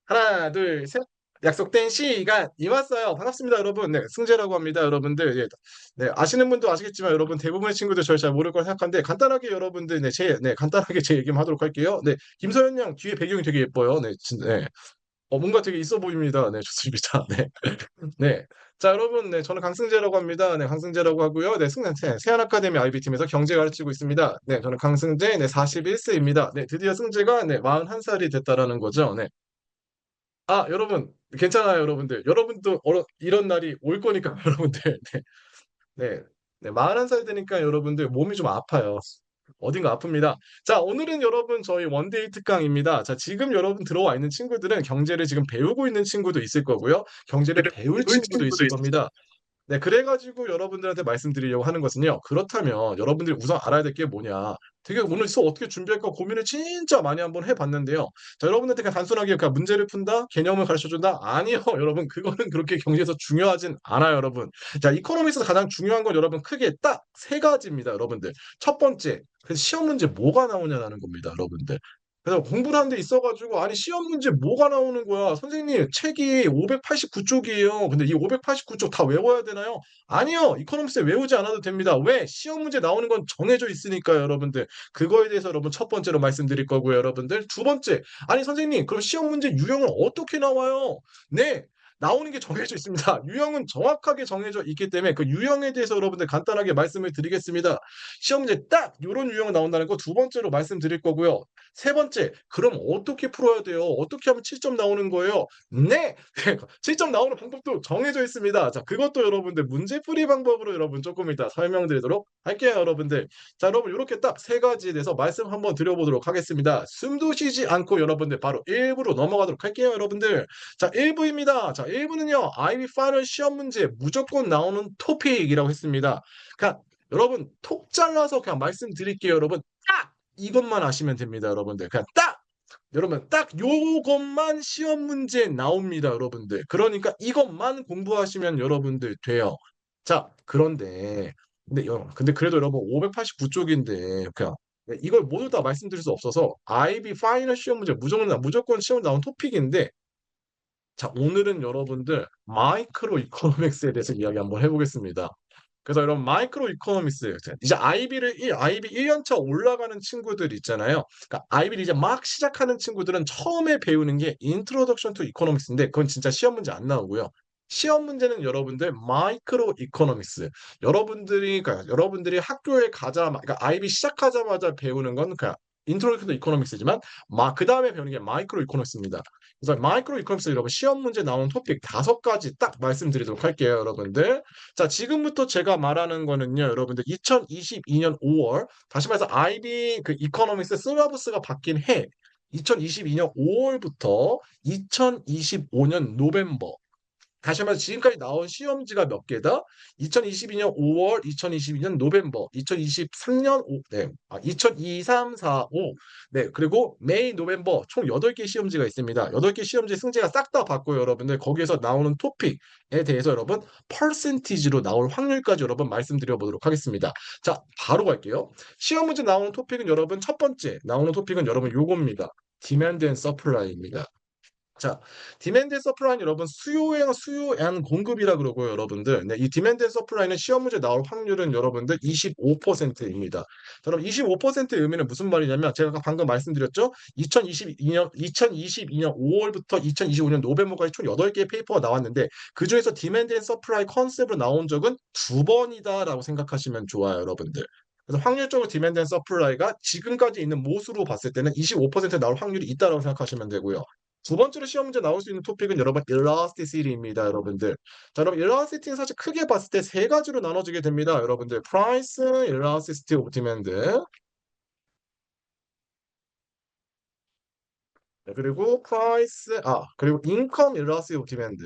하나, 둘, 셋. 약속된 시간이 왔어요. 반갑습니다, 여러분. 네, 승재라고 합니다, 여러분들. 예, 네, 아시는 분도 아시겠지만, 여러분 대부분의 친구들 저를 잘 모를 걸 생각하는데, 간단하게 여러분들, 간단하게 제 얘기만 하도록 할게요. 네, 김서연 양 뒤에 배경이 되게 예뻐요. 네, 네. 뭔가 되게 있어 보입니다. 네, 좋습니다. 네, 네. 자, 여러분, 네, 저는 강승재라고 합니다. 네, 강승재라고 하고요. 네, 세안 아카데미 IB팀에서 경제 가르치고 있습니다. 네, 저는 강승재, 네, 41세입니다. 네, 드디어 승재가, 네, 41살이 됐다라는 거죠. 네. 여러분, 괜찮아요, 여러분들. 여러분도 이런 날이 올 거니까, 여러분들. 네, 네, 네, 41살 되니까 여러분들 몸이 좀 아파요. 어딘가 아픕니다. 자, 오늘은 여러분 저희 원데이 특강입니다. 자, 지금 여러분 들어와 있는 친구들은 경제를 지금 배우고 있는 친구도 있을 거고요. 경제를 배울 친구도 있을 겁니다. 네, 그래가지고 여러분들한테 말씀드리려고 하는 것은요. 그렇다면 여러분들이 우선 알아야 될 게 뭐냐. 되게 오늘 수업 어떻게 준비할까 고민을 진짜 많이 한번 해봤는데요. 자, 여러분한테 그냥 단순하게 그냥 문제를 푼다? 개념을 가르쳐준다? 아니요, 여러분. 그거는 그렇게 경제에서 중요하진 않아요, 여러분. 자, 이코노미에서 가장 중요한 건 여러분 크게 딱 세 가지입니다, 여러분들. 첫 번째, 그래서 시험 문제 뭐가 나오냐라는 겁니다, 여러분들. 그래서 공부를 하는 데 있어가지고 아니 시험 문제 뭐가 나오는 거야? 선생님 책이 589쪽이에요. 근데 이 589쪽 다 외워야 되나요? 아니요. 이코노미스 외우지 않아도 됩니다. 왜? 시험 문제 나오는 건 정해져 있으니까요, 여러분들. 그거에 대해서 여러분 첫 번째로 말씀드릴 거고요, 여러분들. 두 번째. 아니 선생님 그럼 시험 문제 유형은 어떻게 나와요? 네. 나오는 게 정해져 있습니다. 유형은 정확하게 정해져 있기 때문에 그 유형에 대해서 여러분들 간단하게 말씀을 드리겠습니다. 시험 문제 딱 이런 유형 나온다는 거 두 번째로 말씀드릴 거고요. 세 번째, 그럼 어떻게 풀어야 돼요? 어떻게 하면 7점 나오는 거예요? 네! 7점 나오는 방법도 정해져 있습니다. 자, 그것도 여러분들 문제풀이 방법으로 여러분 조금 이따 설명드리도록 할게요, 여러분들. 자, 여러분 이렇게 딱 세 가지에 대해서 말씀 한번 드려보도록 하겠습니다. 숨도 쉬지 않고 여러분들 바로 1부로 넘어가도록 할게요, 여러분들. 자, 1부입니다. 자, 1부는요, IB 파이널 시험 문제 무조건 나오는 토픽이라고 했습니다. 그냥 여러분 톡 잘라서 그냥 말씀드릴게요, 여러분. 딱! 이것만 아시면 됩니다, 여러분들. 그냥 딱! 여러분, 딱 요것만 시험 문제 나옵니다, 여러분들. 그러니까 이것만 공부하시면 여러분들 돼요. 자, 근데 그래도 여러분 589쪽인데 그냥 이걸 모두 다 말씀드릴 수 없어서 IB 파이널 시험 문제 무조건 시험 나온 토픽인데 자, 오늘은 여러분들 마이크로 이코노믹스에 대해서 이야기 한번 해보겠습니다. 그래서 여러분 마이크로 이코노미스 이제 IB 1년차 올라가는 친구들 있잖아요. 그러니까 IB를 이제 막 시작하는 친구들은 처음에 배우는 게 Introduction to Economics인데 그건 진짜 시험 문제 안 나오고요. 시험 문제는 여러분들 마이크로 이코노미스. 여러분들이 학교에 그러니까 IB 시작하자마자 배우는 건 그냥 Introduction to Economics지만 그 다음에 배우는 게 마이크로 이코노미스입니다. 그래서 마이크로 이코노미스 여러분 시험 문제 나오는 토픽 5가지 딱 말씀드리도록 할게요, 여러분들. 자, 지금부터 제가 말하는 거는요, 여러분들 2022년 5월, 다시 말해서 IB 그 이코노믹스 실러버스가 바뀐 해, 2022년 5월부터 2025년 노벰버, 다시 말해서 지금까지 나온 시험지가 몇 개다? 2022년 5월, 2022년 노벰버, 2023년 2023, 4, 5. 네, 그리고 메이, 노벰버 총 8개 시험지가 있습니다. 8개 시험지 승재가 싹 다 봤고요, 여러분들. 거기에서 나오는 토픽에 대해서 여러분 퍼센티지로 나올 확률까지 여러분 말씀드려 보도록 하겠습니다. 자, 바로 갈게요. 시험 문제 나오는 토픽은 여러분 첫 번째 나오는 토픽은 여러분 요겁니다. 디맨드 앤 서플라이입니다. 자, 디맨드 앤 서플라이는 여러분 수요 앤 공급이라 그러고요, 여러분들. 네, 이 디맨드 앤 서플라이는 시험 문제 나올 확률은 여러분들 25%입니다. 자, 그럼 25%의 의미는 무슨 말이냐면 제가 방금 말씀드렸죠? 2022년 5월부터 2025년 노벰버까지 총 8개의 페이퍼가 나왔는데 그중에서 디맨드 앤 서플라이 컨셉으로 나온 적은 2번이다라고 생각하시면 좋아요, 여러분들. 그래서 확률적으로 디맨드 앤 서플라이가 지금까지 있는 모수로 봤을 때는 25% 나올 확률이 있다라고 생각하시면 되고요. 두 번째로 시험 문제 나올 수 있는 토픽은 여러분 elasticity입니다, 여러분들. 자, 여러분 elasticity는 사실 크게 봤을 때 세 가지로 나눠지게 됩니다, 여러분들. price, elasticity of demand. 네, 그리고 그리고 income elasticity of demand.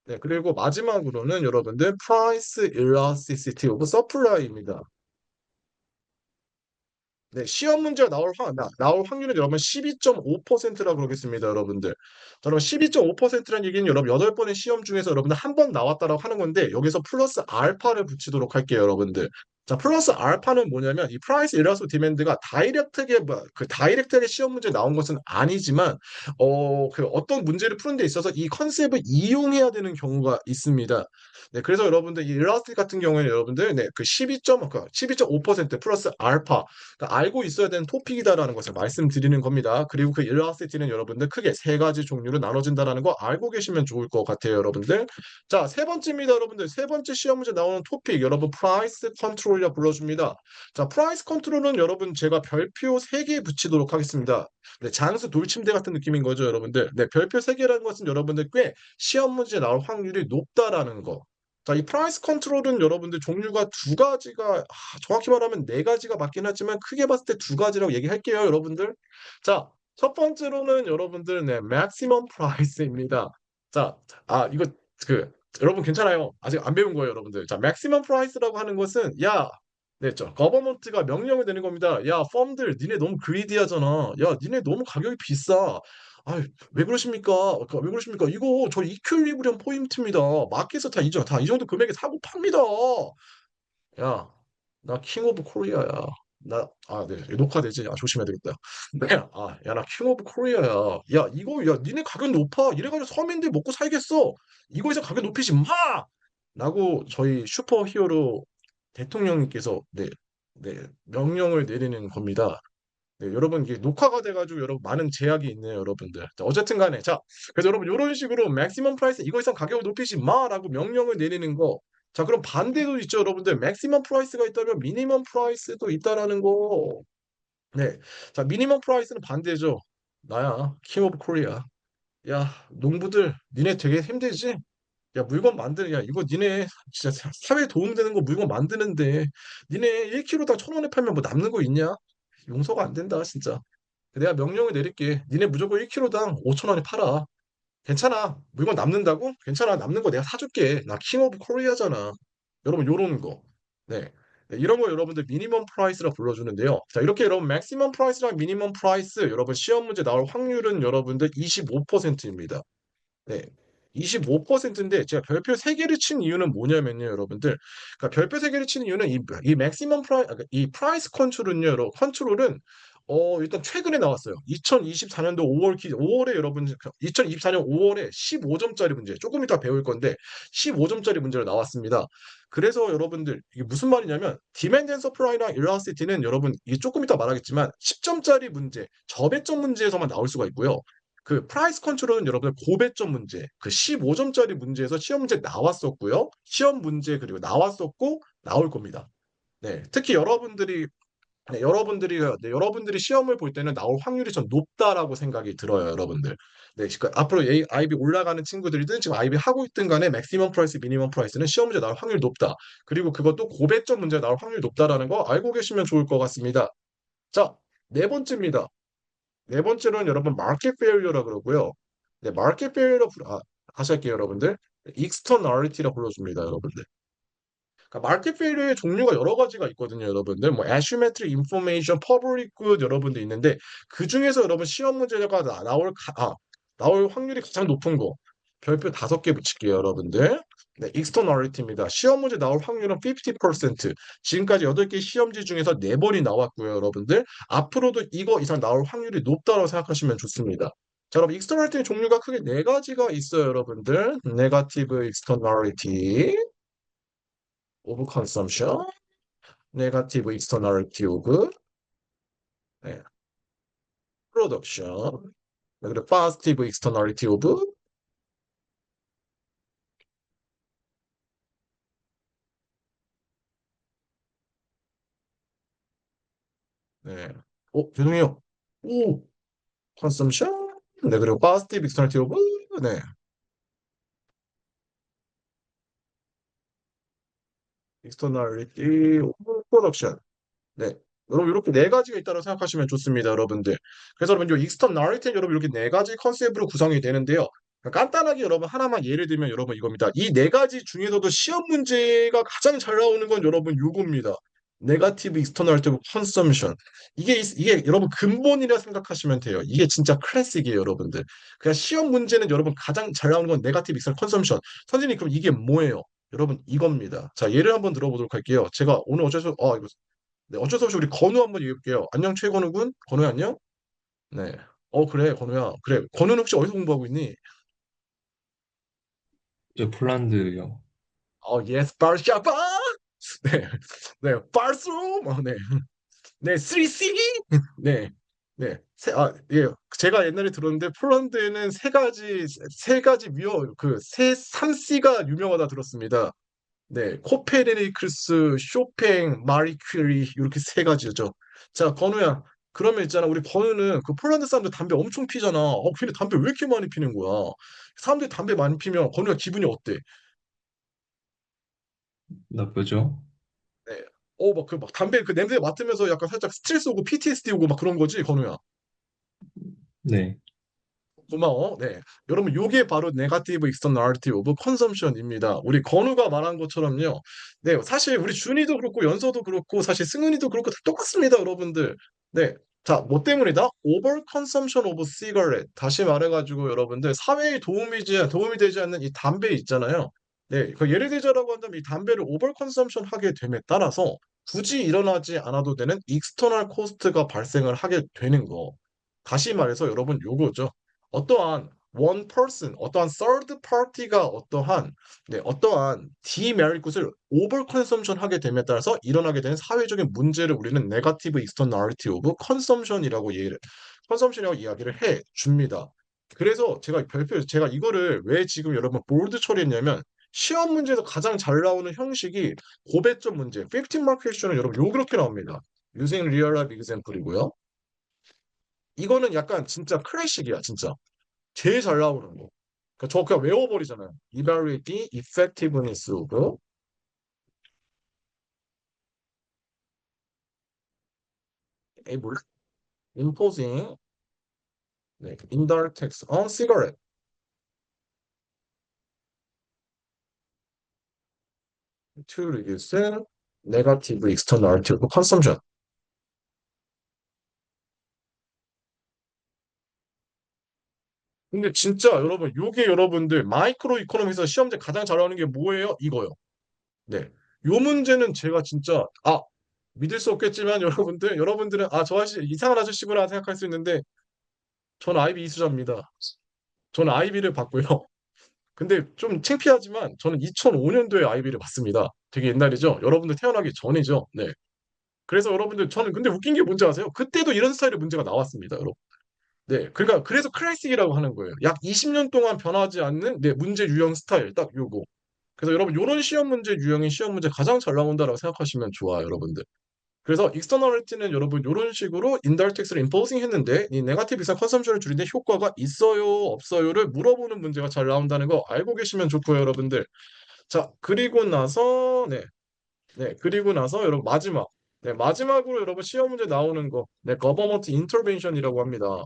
네, 그리고 마지막으로는 여러분들 price elasticity of supply입니다. 네, 시험 문제가 나올 확률은 여러분 12.5%라고 그러겠습니다, 여러분들. 자, 그럼 12.5%라는 얘기는 여러분 8번의 시험 중에서 여러분들 한 번 나왔다라고 하는 건데 여기서 플러스 알파를 붙이도록 할게요, 여러분들. 자, 플러스 알파는 뭐냐면 이 프라이스 일러스트 디맨드가 다이렉트하게 시험 문제 나온 것은 아니지만 그 어떤 문제를 푸는 데 있어서 이 컨셉을 이용해야 되는 경우가 있습니다. 네, 그래서 여러분들 이 일러스트 같은 경우에는 여러분들 네, 그 12.5% 플러스 알파 그러니까 알고 있어야 되는 토픽이다라는 것을 말씀드리는 겁니다. 그리고 그 일러스트는 여러분들 크게 세 가지 종류로 나눠진다라는 거 알고 계시면 좋을 것 같아요, 여러분들. 자, 세 번째입니다, 여러분들. 세 번째 시험 문제 나오는 토픽, 여러분, 프라이스 컨트롤이라 불러줍니다. 자, 프라이스 컨트롤은 여러분, 제가 별표 3개 붙이도록 하겠습니다. 네, 장수 돌침대 같은 느낌인 거죠, 여러분들. 네, 별표 3개라는 것은 여러분들 꽤 시험 문제 나올 확률이 높다라는 거. 자, 이 프라이스 컨트롤은 여러분들 종류가 두 가지가, 정확히 말하면 네 가지가 맞긴 하지만 크게 봤을 때 두 가지라고 얘기할게요, 여러분들. 자, 첫 번째로는 여러분들, 네, 맥시멈 프라이스입니다. 자, 이거 그 여러분 괜찮아요. 아직 안 배운 거예요, 여러분들. 자, 맥시멈 프라이스라고 하는 것은 야, 네, 거버먼트가 명령을 내는 겁니다. 야, 펌들 니네 너무 그리디하잖아. 야, 니네 너무 가격이 비싸. 아, 왜 그러십니까? 왜 그러십니까? 이거 저 이퀄리브리엄 포인트입니다. 마켓에서 다 이 정도 금액에 사고 팝니다. 야, 나 킹 오브 코리아야. 네, 녹화되지? 조심해야 되겠다. 네, 야, 나 킹 오브 코리아야. 야, 니네 가격 높아. 이래가지고 서민들 먹고 살겠어. 이거 이상 가격 높이지 마! 라고 저희 슈퍼 히어로 대통령님께서, 네, 네, 명령을 내리는 겁니다. 네, 여러분 이게 녹화가 돼가지고 여러분 많은 제약이 있네요, 여러분들. 자, 어쨌든 간에 자, 그래서 여러분 이런 식으로 맥시멈 프라이스 이거 이상 가격을 높이지 마라고 명령을 내리는 거. 자, 그럼 반대도 있죠, 여러분들. 맥시멈 프라이스가 있다면 미니멈 프라이스도 있다라는 거. 네, 자, 미니멈 프라이스는 반대죠. 나야, 킹 오브 코리아. 야, 농부들, 니네 되게 힘들지? 야, 야, 이거 니네 진짜 사회에 도움되는 거 물건 만드는데 니네 1kg당 1,000원에 팔면 뭐 남는 거 있냐? 용서가 안 된다, 진짜. 내가 명령을 내릴게. 니네 무조건 1kg당 5,000원에 팔아. 괜찮아. 물건 남는다고? 괜찮아. 남는 거 내가 사줄게. 나 킹 오브 코리아잖아. 여러분, 요런 거. 네. 네, 이런 거 여러분들 미니멈 프라이스라 불러주는데요. 자, 이렇게 여러분 맥시멈 프라이스랑 미니멈 프라이스 여러분 시험 문제 나올 확률은 여러분들 25%입니다. 네. 25%인데 제가 별표 3개를 친 이유는 뭐냐면요, 여러분들. 그러니까 별표 3개를 치는 이유는 이 맥시멈 이 프라이스 컨트롤은요, 컨트롤은 일단 최근에 나왔어요. 2024년도 5월에 여러분 2024년 5월에 15점짜리 문제. 조금 이따 배울 건데 15점짜리 문제로 나왔습니다. 그래서 여러분들 이게 무슨 말이냐면 디맨드 앤 서프라이랑 일라스티는 여러분 이게 조금 이따 말하겠지만 10점짜리 문제, 저배점 문제에서만 나올 수가 있고요. 그 프라이스 컨트롤은 여러분들 고배점 문제, 그 15점짜리 문제에서 시험 문제 나왔었고요. 시험 문제 그리고 나왔었고 나올 겁니다. 네, 특히 여러분들이 시험을 볼 때는 나올 확률이 좀 높다라고 생각이 들어요, 여러분들. 네, 그러니까 앞으로 아이비 올라가는 친구들이든 지금 아이비 하고 있든 간에 맥시멈 프라이스, 미니멈 프라이스는 시험 문제 나올 확률이 높다. 그리고 그것도 고배점 문제 나올 확률이 높다라는 거 알고 계시면 좋을 것 같습니다. 자, 네 번째입니다. 네 번째로는 여러분 마켓 페일리어라 그러고요. 네, 마켓 페일리어 다시 할게요, 여러분들. 익스터널리티라 불러줍니다, 여러분들. 그러니까 마켓 페일리어의 종류가 여러 가지가 있거든요, 여러분들. 뭐 asymmetric information, public good 여러분들 있는데 그 중에서 여러분 시험 문제가 나올 확률이 가장 높은 거 별표 5개 붙일게요, 여러분들. 네, externality입니다. 시험 문제 나올 확률은 50%. 지금까지 8개 시험지 중에서 4번이 나왔고요, 여러분들. 앞으로도 이거 이상 나올 확률이 높다고 생각하시면 좋습니다. 자, 여러분, externality 종류가 크게 네 가지가 있어요, 여러분들. negative externality of consumption, negative externality of 네, production, 네, 그리고 positive externality of 네. 죄송해요. 오, consumption, 네, 그리고 positive externality of 네, externality of production. 네. 여러분 이렇게 네 가지가 있다고 생각하시면 좋습니다, 여러분들. 그래서 여러분 이 익스턴 나레이티는 여러분 이렇게 네 가지 컨셉으로 구성이 되는데요. 간단하게 여러분 하나만 예를 들면 여러분 이겁니다. 이 네 가지 중에서도 시험 문제가 가장 잘 나오는 건 여러분 요겁니다. 네가티브 익스터널티브 컨섬션. 이게 여러분 근본이라 생각하시면 돼요. 이게 진짜 클래식이에요, 여러분들. 그냥 시험 문제는 여러분 가장 잘 나오는 건 네가티브 익스터널 컨섬션. 선생님 그럼 이게 뭐예요? 여러분 이겁니다. 자, 예를 한번 들어보도록 할게요. 제가 오늘 이거 네, 어쩔 수 없이 우리 건우 한번 얘기해볼게요. 안녕 최건우 군. 건우야 안녕. 네. 그래 건우야. 그래. 건우는 혹시 어디서 공부하고 있니? 저 폴란드요. 예스 바르샤바. 네. 네. 바르스. 네. 네, 3C? 네. 네. 예. 제가 옛날에 들었는데 폴란드에는 세 가지 삼 c 가 유명하다 들었습니다. 네. 코페르니쿠스, 쇼팽, 마리 큐리 이렇게 세 가지죠. 자, 건우야. 그러면 있잖아. 우리 건우는 그 폴란드 사람들 담배 엄청 피잖아. 근데 담배 왜 이렇게 많이 피는 거야? 사람들이 담배 많이 피면 건우야 기분이 어때? 나쁘죠? 네. 막 담배 그 냄새 맡으면서 약간 살짝 스트레스 오고 PTSD 오고 막 그런 거지, 건우야. 네. 고마워. 네. 여러분, 요게 바로 네가티브 익스터널리티 오브 컨섬션입니다. 우리 건우가 말한 것처럼요. 네, 사실 우리 준이도 그렇고 연서도 그렇고 사실 승은이도 그렇고 다 똑같습니다, 여러분들. 네. 자, 뭐 때문이다? 오버 컨섬션 오브 시가렛. 다시 말해가지고 여러분들 사회에 도움이 되지 않는 이 담배 있잖아요. 네, 그 예를 들자라고 한다면 이 담배를 오버 컨섬션 하게 됨에 따라서 굳이 일어나지 않아도 되는 익스터널 코스트가 발생을 하게 되는 거. 다시 말해서 여러분 요거죠. 어떠한 one person, 어떠한 third party가 어떠한 디메리트 굿을 오버 컨섬션 하게 됨에 따라서 일어나게 되는 사회적인 문제를 우리는 네거티브 익스터널리티 오브 컨섬션이라고 이야기를 해 줍니다. 그래서 제가 이거를 왜 지금 여러분 볼드 처리했냐면 시험 문제에서 가장 잘 나오는 형식이 고배점 문제, 15 마크 퀘스천은 여러분 그렇게 나옵니다. using real life example이고요. 이거는 약간 진짜 클래식이야, 진짜. 제일 잘 나오는 거. 그러니까 저 그냥 외워버리잖아요. Evaluate the effectiveness of able imposing 네, indirect tax on cigarette to reduce negative externality of consumption. 근데 진짜 여러분, 요게 여러분들 마이크로 이코노미에서 시험제 가장 잘 나오는 게 뭐예요? 이거요. 네. 요 문제는 제가 진짜 믿을 수 없겠지만 여러분들은 저 아저씨 이상한 아저씨구나 생각할 수 있는데 전 아이비 이수자입니다. 저는 아이비를 받고요. 근데 좀 창피하지만 저는 2005년도에 아이비를 받습니다. 되게 옛날이죠. 여러분들 태어나기 전이죠. 네. 그래서 여러분들 저는 근데 웃긴 게 뭔지 아세요? 그때도 이런 스타일의 문제가 나왔습니다, 여러분. 네. 그러니까 그래서 클래식이라고 하는 거예요. 약 20년 동안 변하지 않는 문제 유형 스타일 딱 요거. 그래서 여러분 요런 시험 문제 유형이 시험 문제 가장 잘 나온다라고 생각하시면 좋아요, 여러분들. 그래서 익스터널리티는 여러분 이런 식으로 인다이렉트를 임포징 했는데 이 네거티브 이상 컨섬션을 줄이는데 효과가 있어요, 없어요를 물어보는 문제가 잘 나온다는 거 알고 계시면 좋고요, 여러분들. 자, 그리고 나서 여러분 마지막으로 여러분 시험 문제 나오는 거, 거버먼트 인터벤션이라고 합니다.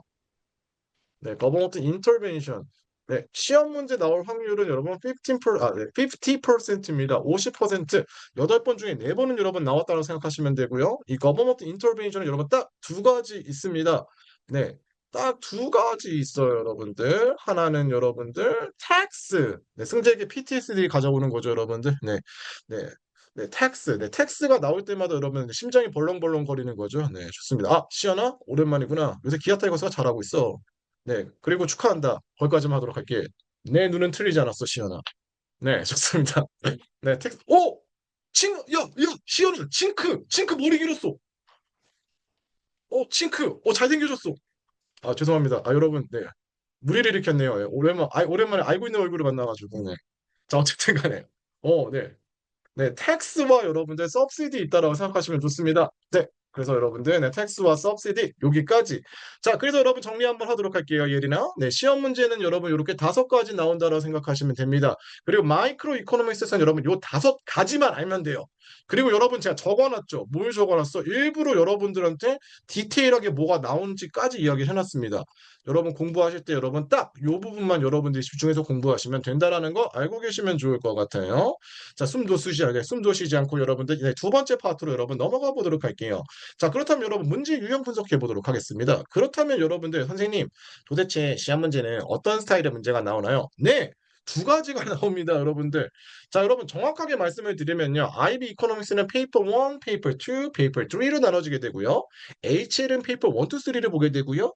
네, 거버먼트 인터벤션. 네, 시험 문제 나올 확률은 여러분 50%입니다. 50%. 8번 중에 4번은 여러분 나왔다고 생각하시면 되고요. 이 거버먼트 인터벤션은 여러분 딱 두 가지 있습니다. 네. 딱 두 가지 있어요, 여러분들. 하나는 여러분들 텍스. 네, 승재에게 PTSD 가져오는 거죠, 여러분들. 네. 네. 네, 텍스. 네, 텍스가 나올 때마다 여러분 심장이 벌렁벌렁 거리는 거죠. 네, 좋습니다. 시연아, 오랜만이구나. 요새 기아 타이거스가 잘하고 있어. 네, 그리고 축하한다. 거기까지만 하도록 할게. 내 눈은 틀리지 않았어, 시연아. 네, 좋습니다. 네, 시연아, 칭크 머리 길었어. 칭크, 잘생겨졌어. 죄송합니다. 여러분, 네, 무리를 일으켰네요. 오랜만에 알고 있는 얼굴을 만나가지고, 네. 자, 어쨌든 간에, 네. 네, 텍스와 여러분들 서브시디 있다라고 생각하시면 좋습니다. 네, 그래서 여러분들 텍스와 서브시디 여기까지. 자, 그래서 여러분 정리 한번 하도록 할게요. 예리나. 네, 시험 문제는 여러분 이렇게 5가지 나온다라고 생각하시면 됩니다. 그리고 마이크로 이코노믹스에서는 여러분 요 5가지만 알면 돼요. 그리고 여러분 제가 적어놨죠. 뭘 적어놨어? 일부러 여러분들한테 디테일하게 뭐가 나오는지까지 이야기를 해놨습니다. 여러분 공부하실 때 여러분 딱 요 부분만 여러분들이 집중해서 공부하시면 된다라는 거 알고 계시면 좋을 것 같아요. 자, 숨도 쉬지 않고 여러분들 이제 두 번째 파트로 여러분 넘어가 보도록 할게요. 자, 그렇다면 여러분 문제 유형 분석해 보도록 하겠습니다. 그렇다면 여러분들 선생님 도대체 시험 문제는 어떤 스타일의 문제가 나오나요? 네. 두 가지가 나옵니다, 여러분들. 자, 여러분 정확하게 말씀을 드리면요. IB 이코노믹스는 페이퍼 1, 페이퍼 2, 페이퍼 3로 나눠지게 되고요. HL은 페이퍼 1, 2, 3를 보게 되고요.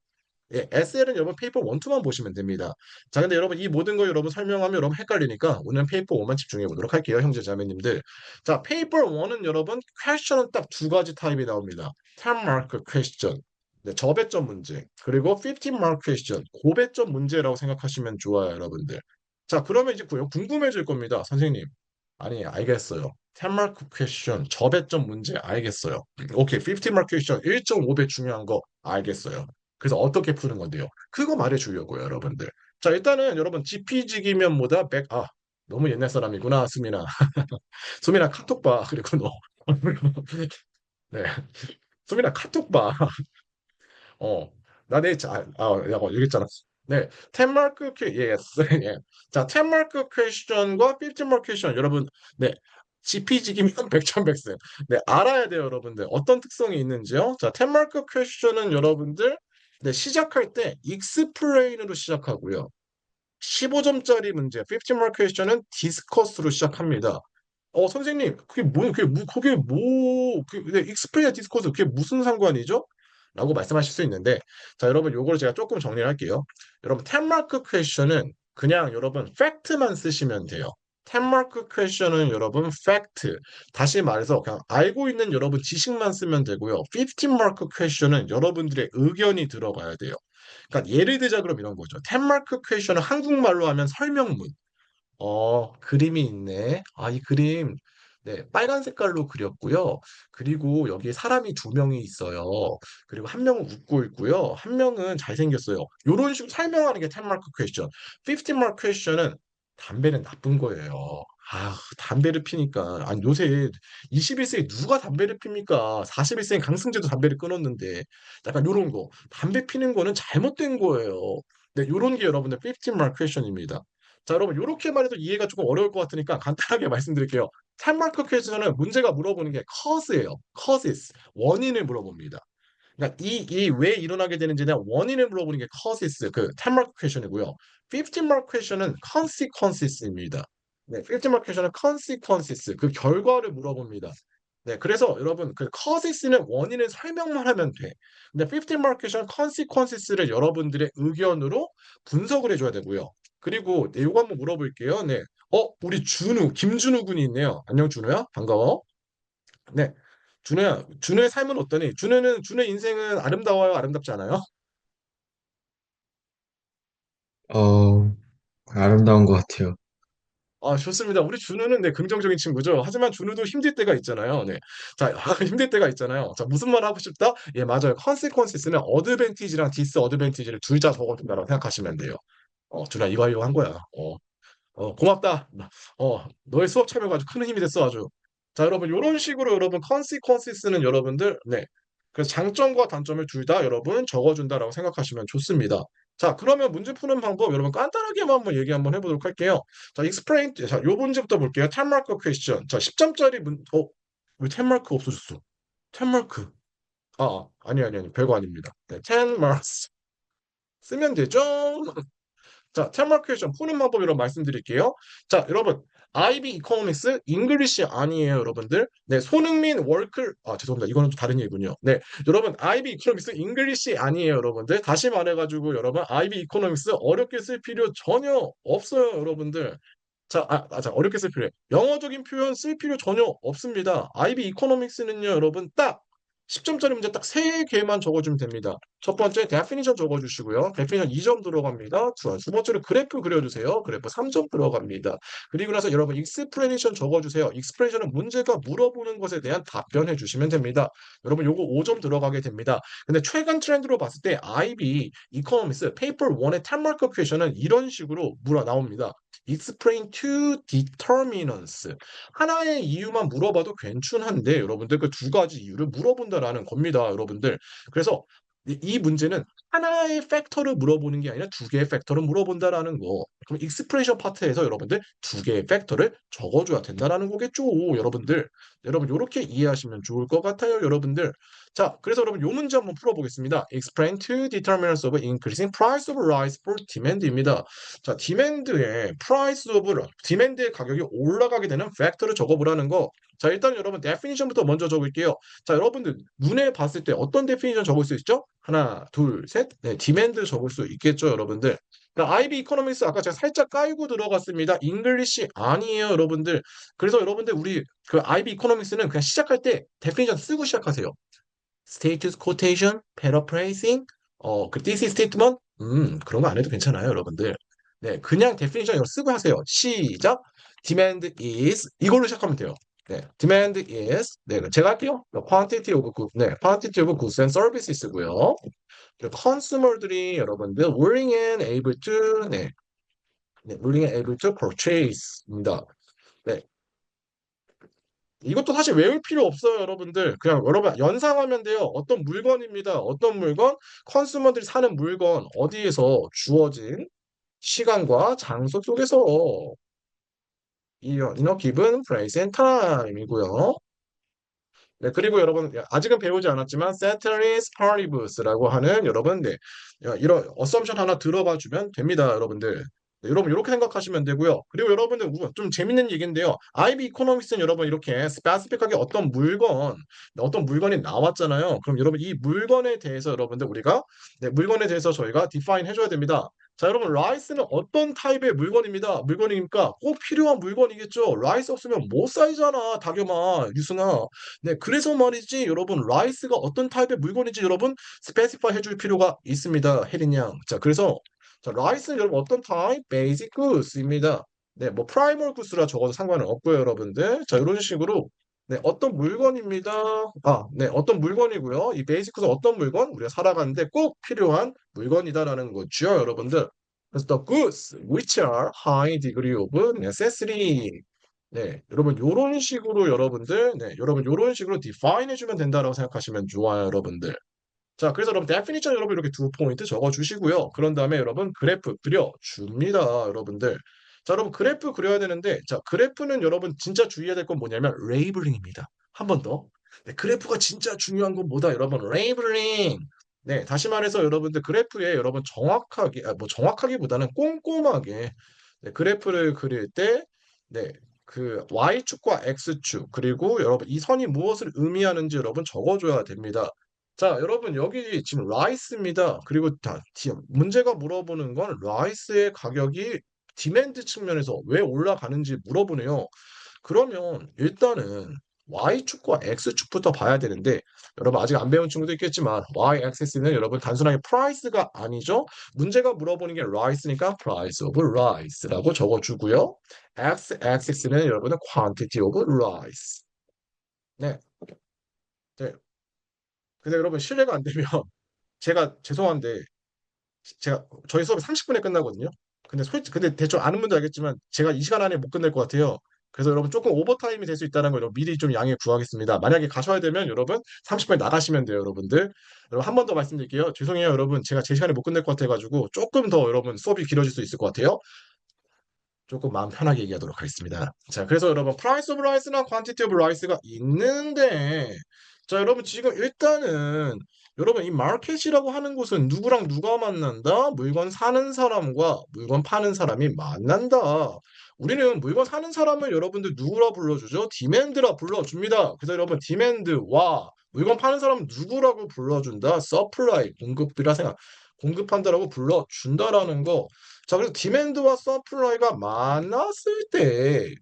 예, SL은 여러분 페이퍼 1, 2만 보시면 됩니다. 자, 근데 여러분 이 모든 거 여러분 설명하면 여러분 헷갈리니까 오늘 페이퍼 5만 집중해 보도록 할게요, 형제 자매님들. 자, 페이퍼 1은 여러분 퀘스천은 딱 두 가지 타입이 나옵니다. 10 마크 퀘스천. 네, 저배점 문제. 그리고 15 마크 퀘스천. 고배점 문제라고 생각하시면 좋아요, 여러분들. 자, 그러면 이제 궁금해질 겁니다, 선생님. 아니, 알겠어요. 10 마크 퀘스천, 저배점 문제 알겠어요. 오케이, 15 마크 퀘스천 1.5배 중요한 거 알겠어요. 그래서 어떻게 푸는 건데요? 그거 말해주려고요, 여러분들. 자, 일단은 여러분 GPG기면 뭐다? 너무 옛날 사람이구나, 수민아. 수민아 카톡 봐. 그리고 너. 네. 수민아 카톡 봐. 어. 내가 얘기했잖아. 네. 10 마크 예스. 예. 자, 10 마크 퀘스천과 15 마크 퀘스천 여러분. 네. GPG기면 백전백승. 네, 알아야 돼요, 여러분들. 어떤 특성이 있는지요? 자, 10 마크 퀘스천은 여러분들 네, 시작할 때 익스플레인으로 시작하고요. 15점짜리 문제, 15 마크 퀘스천은 디스커스로 시작합니다. 선생님, 네, 익스플레인 디스코스 그게 무슨 상관이죠? 라고 말씀하실 수 있는데, 자, 여러분, 요걸 제가 조금 정리를 할게요. 여러분, 10마크 퀘스천은 그냥 여러분, 팩트만 쓰시면 돼요. 10마크 퀘스천은 여러분, 팩트. 다시 말해서 그냥 알고 있는 여러분 지식만 쓰면 되고요. 15마크 퀘스천은 여러분들의 의견이 들어가야 돼요. 그러니까 예를 들자 그럼 이런 거죠. 10마크 퀘스천은 한국말로 하면 설명문. 그림이 있네. 아, 이 그림, 네, 빨간 색깔로 그렸고요. 그리고 여기 사람이 두 명이 있어요. 그리고 한 명은 웃고 있고요. 한 명은 잘생겼어요. 요런 식으로 설명하는 게 10마크 퀘스천. 15마크 퀘스천은 담배는 나쁜 거예요. 아, 담배를 피니까. 아니, 요새 21세기 누가 담배를 핍니까? 41세기 강승재도 담배를 끊었는데. 약간 요런 거. 담배 피는 거는 잘못된 거예요. 네, 요런 게 여러분들 15마크 퀘스천입니다. 자, 여러분, 이렇게 말해도 이해가 조금 어려울 것 같으니까 간단하게 말씀드릴게요. 탑마크 퀴즈는 문제가 물어보는 게 cause예요. causes. 원인을 물어봅니다. 그러니까 이 왜 일어나게 되는지에 대한 원인을 물어보는 게 causes, 그 탑마크 퀘션이고요. 15 마크 퀘션은 consequences입니다. 네, 15 마크 퀘션은 consequences, 그 결과를 물어봅니다. 네, 그래서 여러분 그 causes는 원인을 설명만 하면 돼. 근데 15 마크 퀘션 consequences를 여러분들의 의견으로 분석을 해줘야 되고요. 그리고 네, 요거 한번 물어볼게요. 네, 우리 김준우 군이 있네요. 안녕 준우야, 반가워. 네, 준우의 삶은 어떠니? 준우의 인생은 아름다워요, 아름답지 않아요? 어, 아름다운 것 같아요. 아, 좋습니다. 우리 준우는 네, 긍정적인 친구죠. 하지만 준우도 힘들 때가 있잖아요. 네. 자, 힘들 때가 있잖아요. 자, 무슨 말 하고 싶다? 예, 맞아요. 컨시퀀스는 어드밴티지랑 디스어드밴티지를 둘 다 적어준다고 생각하시면 돼요. 준아, 이거 하려고 한 거야. 고맙다. 너의 수업 참여가 아주 큰 힘이 됐어, 아주. 자, 여러분, 이런 식으로 여러분, 컨시퀀스는 여러분들, 네. 그래서 장점과 단점을 둘 다 여러분 적어준다라고 생각하시면 좋습니다. 자, 그러면 문제 푸는 방법 여러분 간단하게만 한번 얘기 한번 해보도록 할게요. 자, explain. 자, 요 문제부터 볼게요. 10 마크 퀘스천. 자, 10점짜리 왜 10 마크 없어졌어? 10 마크. 아니. 별거 아닙니다. 네, 10 마크 쓰면 되죠? 자, 테마 퀘션 푸는 방법이라고 말씀드릴게요. 자, 여러분, IB 이코노믹스 잉글리시 아니에요, 여러분들. 네, 손흥민 죄송합니다. 이거는 좀 다른 얘기군요. 네, 여러분, IB 이코노믹스 잉글리시 아니에요, 여러분들. 다시 말해가지고, 여러분, IB 이코노믹스 어렵게 쓸 필요 전혀 없어요, 여러분들. 자, 어렵게 쓸 필요. 영어적인 표현 쓸 필요 전혀 없습니다. IB 이코노믹스는요, 여러분, 딱 10점짜리 문제 딱 3개만 적어주면 됩니다. 첫 번째, definition 적어주시고요. definition 2점 들어갑니다. 두 번째로 그래프 그려주세요. 그래프 3점 들어갑니다. 그리고 나서 여러분, explanation 적어주세요. explanation은 문제가 물어보는 것에 대한 답변해 주시면 됩니다. 여러분, 요거 5점 들어가게 됩니다. 근데 최근 트렌드로 봤을 때 IB, Economics, Paper 1의 10마크 퀘션은 이런 식으로 나옵니다. Explain two determinants. 하나의 이유만 물어봐도 괜찮은데 여러분들 그 두 가지 이유를 물어본다라는 겁니다, 여러분들. 그래서 이 문제는 하나의 팩터를 물어보는 게 아니라 두 개의 팩터를 물어본다라는 거. 그럼 익스프레션 파트에서 여러분들 두 개의 팩터를 적어줘야 된다라는 거겠죠, 여러분들. 여러분 이렇게 이해하시면 좋을 것 같아요, 여러분들. 자, 그래서 여러분 요 문제 한번 풀어보겠습니다. Explain two determinants of increasing price of rice for demand입니다. 자, demand의 가격이 올라가게 되는 팩터를 적어보라는 거. 자, 일단 여러분 definition부터 먼저 적을게요. 자, 여러분들 눈에 봤을 때 어떤 definition 적을 수 있죠? 하나, 둘, 셋. 네, demand 적을 수 있겠죠, 여러분들. 그러니까 IB 이코노믹스 아까 제가 살짝 깔고 들어갔습니다. 잉글리시 아니에요, 여러분들. 그래서 여러분들 우리 그 IB 이코노믹스는 그냥 시작할 때 definition 쓰고 시작하세요. status quotation, paraphrasing, 그 thesis statement, 그런 거 안 해도 괜찮아요, 여러분들. 네, 그냥 definition 이거 쓰고 하세요. 시작. demand is 이걸로 시작하면 돼요. 네, demand is 네, 제가 할게요. quantity of goods and services고요. 그리고 consumer들이 여러분들 willing and able to willing and able to purchase입니다. 네, 이것도 사실 외울 필요 없어요, 여러분들. 그냥 여러분 연상하면 돼요. 어떤 물건입니다. 어떤 물건? 컨슈머들이 사는 물건 어디에서 주어진 시간과 장소 속에서 given place and time이고요. 네, 그리고 여러분 아직은 배우지 않았지만 ceteris paribus라고 하는 여러분 이런 어썸션 하나 들어가 주면 됩니다, 여러분들. 네, 여러분 이렇게 생각하시면 되고요. 그리고 여러분들 좀 재밌는 얘기인데요. IB 이코노믹스는 여러분 이렇게 스페시픽하게 어떤 물건이 나왔잖아요. 그럼 여러분 이 물건에 대해서 여러분들 우리가 물건에 대해서 저희가 define 해줘야 됩니다. 자, 여러분 라이스는 어떤 타입의 물건이니까 꼭 필요한 물건이겠죠. 라이스 없으면 못 살잖아, 다겸아, 유승아. 네, 그래서 말이지, 여러분, 라이스가 어떤 타입의 물건인지 여러분 스페시파이 해줄 필요가 있습니다, 혜린 양. 자, 그래서 자, 라이스는 여러분 어떤 타입? 베이직 구스입니다. 네, 뭐 프라이멀 구스라 적어도 상관은 없고요, 여러분들. 자, 이런 식으로 어떤 물건입니다. 네, 어떤 물건이고요. 이 베이직 구스 어떤 물건? 우리가 살아가는데 꼭 필요한 물건이다라는 거죠, 여러분들. 그래서 the goods which are high degree of necessity. 네, 여러분 요런 식으로 여러분 요런 식으로 define 해주면 된다라고 생각하시면 좋아요, 여러분들. 자, 그래서 여러분 definition 여러분 이렇게 두 포인트 적어주시고요. 그런 다음에 여러분 그래프 그려줍니다, 여러분들. 자, 여러분 그래프 그려야 되는데, 자, 그래프는 여러분 진짜 주의해야 될 건 뭐냐면 레이블링입니다. 한 번 더. 네, 그래프가 진짜 중요한 건 뭐다, 여러분? 레이블링. 네, 다시 말해서 여러분들 그래프에 여러분 정확하게, 뭐 정확하기보다는 꼼꼼하게 그래프를 그릴 때, 네, 그 Y축과 X축, 그리고 여러분 이 선이 무엇을 의미하는지 여러분 적어줘야 됩니다. 자, 여러분 여기 지금 라이스입니다. 그리고 문제가 물어보는 건 라이스의 가격이 디맨드 측면에서 왜 올라가는지 물어보네요. 그러면 일단은 Y축과 X축부터 봐야 되는데 여러분 아직 안 배운 친구도 있겠지만 Y-axis는 여러분 단순하게 price가 아니죠. 문제가 물어보는 게 rice니까 price of rice라고 적어주고요. X-axis는 여러분은 quantity of rice. 네. 네. 근데 여러분 실례가 안 되면 제가 죄송한데 제가 저희 수업이 30분에 끝나거든요. 근데 대충 아는 분도 알겠지만 제가 이 시간 안에 못 끝낼 것 같아요. 그래서 여러분 조금 오버타임이 될 수 있다는 걸 여러분 미리 좀 양해 구하겠습니다. 만약에 가셔야 되면 여러분 30분에 나가시면 돼요, 여러분들. 여러분 한 번 더 말씀드릴게요. 죄송해요, 여러분. 제가 제 시간에 못 끝낼 것 같아가지고 조금 더 여러분 수업이 길어질 수 있을 것 같아요. 조금 마음 편하게 얘기하도록 하겠습니다. 자, 그래서 여러분 price of rice나 quantity of rice가 있는데 자, 여러분 지금 일단은 여러분 이 마켓이라고 하는 곳은 누구랑 누가 만난다? 물건 사는 사람과 물건 파는 사람이 만난다. 우리는 물건 사는 사람을 여러분들 누구라 불러주죠? 디맨드라 불러줍니다. 그래서 여러분 디맨드와 물건 파는 사람은 누구라고 불러준다? 서플라이 공급한다라고 불러준다라는 거. 자, 그래서 디맨드와 서플라이가 만났을 때,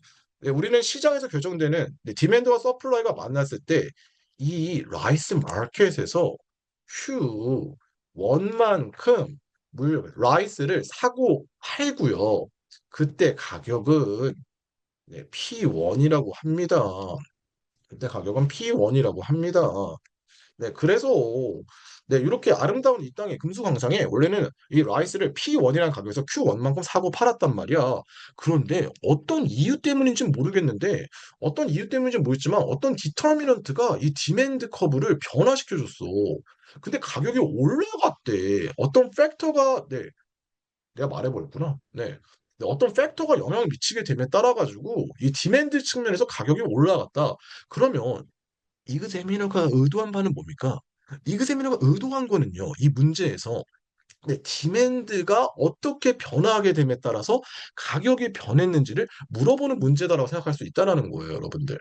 우리는 시장에서 결정되는 디맨드와 서플라이가 만났을 때, 이 라이스 마켓에서 원만큼 라이스를 사고 팔고요. 그때 가격은 P1이라고 합니다. 그때 가격은 P1이라고 합니다. 네, 그래서 이렇게 아름다운 이 땅의 금수강산에 원래는 이 라이스를 P1이라는 가격에서 Q1만큼 사고 팔았단 말이야. 그런데 어떤 이유 때문인지는 모르겠는데 어떤 이유 때문인지는 모르겠지만 어떤 디터미넌트가 이 디맨드 커브를 변화시켜줬어. 근데 가격이 올라갔대. 어떤 팩터가 내가 말해버렸구나. 네. 어떤 팩터가 영향을 미치게 됨에 따라 가지고 이 디맨드 측면에서 가격이 올라갔다. 그러면 이그제미너가 의도한 바는 뭡니까? 이그제미너가 의도한 거는요, 이 문제에서 네, 디맨드가 어떻게 변화하게 됨에 따라서 가격이 변했는지를 물어보는 문제다라고 생각할 수 있다라는 거예요, 여러분들.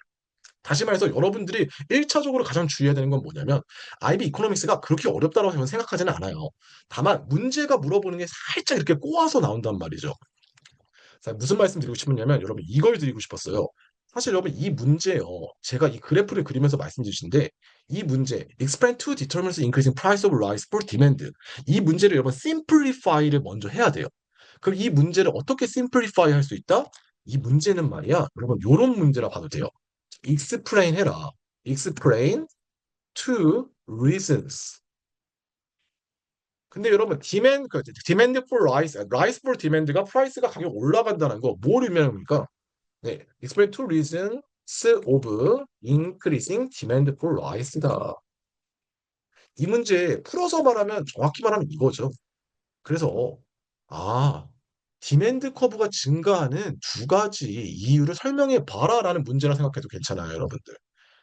다시 말해서 여러분들이 1차적으로 가장 주의해야 되는 건 뭐냐면 IB 이코노믹스가 그렇게 어렵다고 저는 생각하지는 않아요. 다만 문제가 물어보는 게 살짝 이렇게 꼬아서 나온단 말이죠. 자, 무슨 말씀 드리고 싶었냐면 여러분 이걸 드리고 싶었어요. 사실 여러분 이 문제요. 제가 이 그래프를 그리면서 말씀드리는데 이 문제 explain two determinants increasing price of rice for demand 이 문제를 여러분 simplify를 먼저 해야 돼요. 그럼 이 문제를 어떻게 simplify 할 수 있다? 이 문제는 말이야. 여러분 요런 문제라 봐도 돼요. explain 해라. explain two reasons. 근데 여러분 demand for rice, rice for demand가 price가 가격 올라간다는 거 뭘 의미합니까? 네, explain two reasons of increasing demand for rice다. 이 문제 풀어서 말하면 정확히 말하면 이거죠. 그래서 아, 디맨드 커브가 증가하는 두 가지 이유를 설명해 봐라라는 문제라 생각해도 괜찮아요, 여러분들.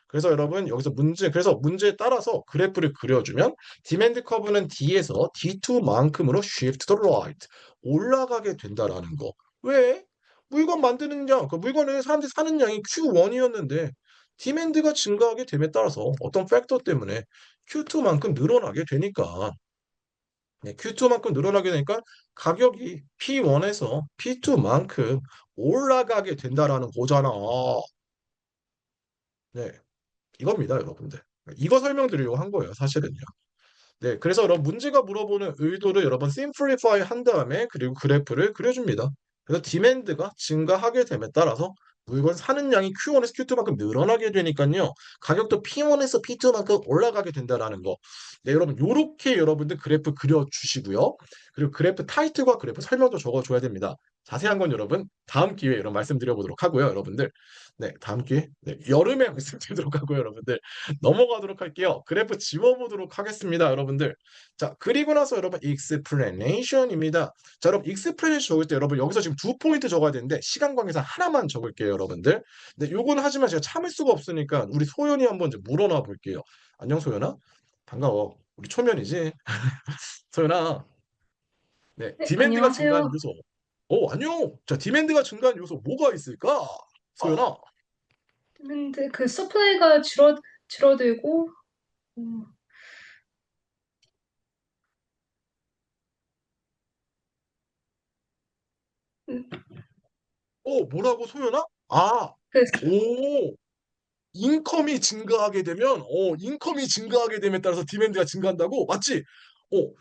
그래서 여러분 여기서 그래서 문제에 따라서 그래프를 그려주면 디맨드 커브는 D에서 D2만큼으로 shift to the right 올라가게 된다라는 거. 왜? 물건 만드는 양, 그 물건을 사람들이 사는 양이 Q1이었는데 디맨드가 증가하게 됨에 따라서 어떤 팩터 때문에 Q2만큼 늘어나게 되니까 네, Q2만큼 늘어나게 되니까 가격이 P1에서 P2만큼 올라가게 된다라는 거잖아. 네, 이겁니다, 여러분들. 이거 설명드리려고 한 거예요, 사실은요. 네, 그래서 여러분 문제가 물어보는 의도를 여러분 심플리파이 한 다음에 그리고 그래프를 그려줍니다. 그래서 디맨드가 증가하게 됨에 따라서 물건 사는 양이 Q1에서 Q2만큼 늘어나게 되니까요. 가격도 P1에서 P2만큼 올라가게 된다라는 거. 네, 여러분 요렇게 여러분들 그래프 그려주시고요. 그리고 그래프 타이틀과 그래프 설명도 적어줘야 됩니다. 자세한 건 여러분 다음 기회에 이런 말씀드려보도록 하고요, 여러분들. 네, 다음 기회 네, 여름에 말씀드리도록 하고요, 여러분들. 넘어가도록 할게요. 그래프 지워보도록 하겠습니다, 여러분들. 자, 그리고 나서 여러분 explanation입니다. 자, 여러분 explanation 적을 때 여러분 여기서 지금 두 포인트 적어야 되는데 시간 관계상 하나만 적을게요, 여러분들. 네, 요거는 하지만 제가 참을 수가 없으니까 우리 소연이 한번 이제 물어나 볼게요. 안녕, 소연아. 반가워. 우리 초면이지? 소연아. 네, 네, 디맨드가 증가한 안녕하세요. 요소. 안녕. 자, 디맨드가 증가한 요소 뭐가 있을까? 어, 소연아. 근데 그 서플라이가 줄어들고, 음, 음, 뭐라고 소연아? 아, 그, 오. 인컴이 증가하게 됨에 따라서 디맨드가 증가한다고? 맞지?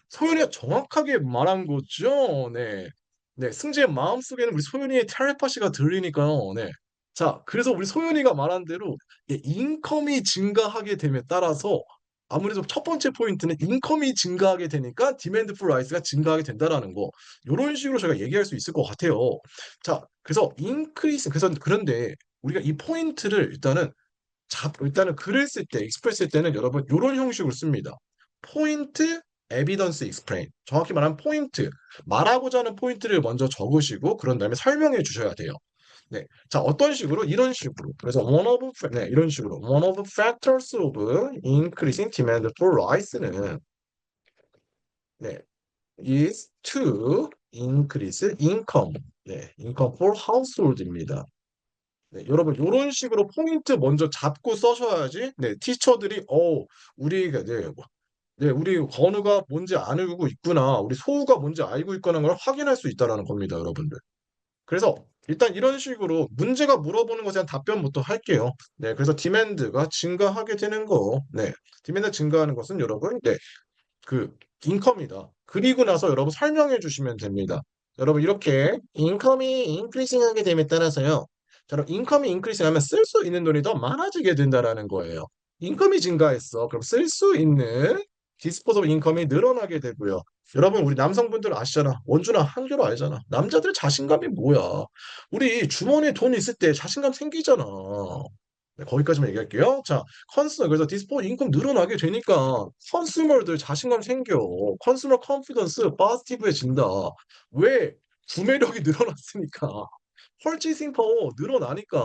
소연이가 정확하게 말한 거죠? 네. 네, 승재의 마음속에는 우리 소연이의 텔레파시가 들리니까요. 네. 자, 그래서 우리 소연이가 말한 대로 인컴이 증가하게 됨에 따라서 아무래도 첫 번째 포인트는 인컴이 증가하게 되니까 디맨드 풀 라이스가 증가하게 된다라는 거. 이런 식으로 제가 얘기할 수 있을 것 같아요. 자, 그래서 인크리스 그래서 그런데 우리가 이 포인트를 일단은 글을 쓸 때, 익스프레스 쓸 때는 여러분 이런 형식으로 씁니다. 포인트, 에비던스, 익스프레인. 정확히 말하면 포인트, 말하고자 하는 포인트를 먼저 적으시고 그런 다음에 설명해 주셔야 돼요. 네, 자 어떤 식으로? 이런 식으로. 그래서 네, 이런 식으로 one of the factors of increasing demand for rice는 네, is to increase income. 네, income for household입니다. 네, 여러분 이런 식으로 포인트 먼저 잡고 써셔야지 네, 티처들이 우리가 우리 건우가 뭔지 알고 있구나 우리 소우가 뭔지 알고 있구나 걸 확인할 수 있다라는 겁니다, 여러분들. 그래서 일단 이런 식으로 문제가 물어보는 것에 대한 답변부터 할게요. 네, 그래서 디맨드가 증가하게 되는 거, 네, 디맨드 증가하는 것은 여러분, 네, 그 인컴이다. 그리고 나서 여러분 설명해 주시면 됩니다. 여러분 이렇게 인컴이 인크리싱하게 됨에 따라서요. 자, 그럼 인컴이 인크리싱하면 쓸 수 있는 돈이 더 많아지게 된다라는 거예요. 인컴이 증가했어. 그럼 쓸 수 있는 디스포서블 인컴이 늘어나게 되고요. 여러분 우리 남성분들 아시잖아. 원준아 한결로 알잖아. 남자들 자신감이 뭐야? 우리 주머니에 돈 있을 때 자신감 생기잖아. 네, 거기까지만 얘기할게요. 자, 그래서 디스포 인컴 늘어나게 되니까 컨슈머들 자신감 생겨. 컨슈머 컨피던스 파지티브해진다. 왜? 구매력이 늘어났으니까. 펄치싱 파워 늘어나니까.